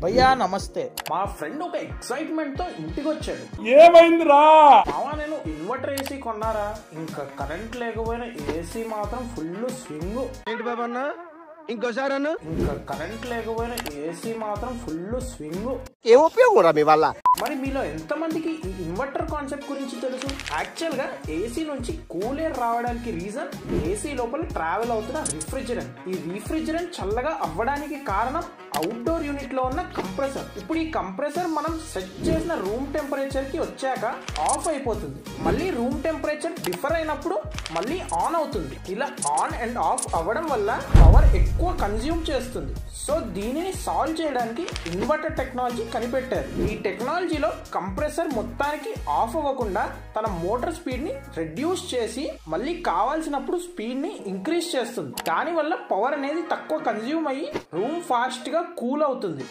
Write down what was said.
భయ్యా నమస్తే. మా ఫ్రెండ్ ఒక ఎక్సైట్మెంట్ తో ఇంటికి వచ్చాడు. ఏమైందిరా మావా నేను ఇన్వర్టర్ ఏసీ కొన్నారా, ఇంకా కరెంట్ లేకపోయినా ఏసీ మాత్రం ఫుల్ స్వింగ్. ఏంటి బాబా అన్న ఇంకోసారి అన్న ఇంకా కరెంట్ లేకపోయినా ఏసీ మాత్రం ఫుల్ స్వింగ్. ఏం ఉపయోగం రా మీ వల్ల? మరి మీలో ఎంత మందికి ఈ ఇన్వర్టర్ కాన్సెప్ట్ గురించి తెలుసు? యాక్చువల్ గా ఏసీ నుంచి కూల్ ఎయిర్ రావడానికి రీజన్ ఏసీ లోపల ట్రావెల్ అవుతున్న రిఫ్రిజిరెంట్. ఈ రిఫ్రిజిరెంట్ చల్లగా అవ్వడానికి కారణం అవుట్డోర్ యూనిట్ లో ఉన్న కంప్రెసర్. ఇప్పుడు ఈ కంప్రెసర్ మనం సెట్ చేసిన రూమ్ టెంపరేచర్ కి వచ్చాక ఆఫ్ అయిపోతుంది. మళ్ళీ రూమ్ టెంపరేచర్ డిఫర్ అయినప్పుడు మళ్ళీ ఆన్ అవుతుంది. ఇలా ఆన్ అండ్ ఆఫ్ అవ్వడం వల్ల పవర్ ఎక్కువ కన్జ్యూమ్ చేస్తుంది. సో దీనిని సాల్వ్ చేయడానికి ఇన్వర్టర్ టెక్నాలజీ కనిపెట్టారు. ఈ టెక్నాలజీలో కంప్రెసర్ మొత్తానికి ఆఫ్ అవ్వకుండా తన మోటార్ స్పీడ్ ని రెడ్యూస్ చేసి మళ్ళీ కావాల్సినప్పుడు స్పీడ్ ని ఇంక్రీజ్ చేస్తుంది. దాని వల్ల పవర్ అనేది తక్కువ కన్జ్యూమ్ అయ్యి రూమ్ ఫాస్ట్ గా కూల్ అవుతుంది.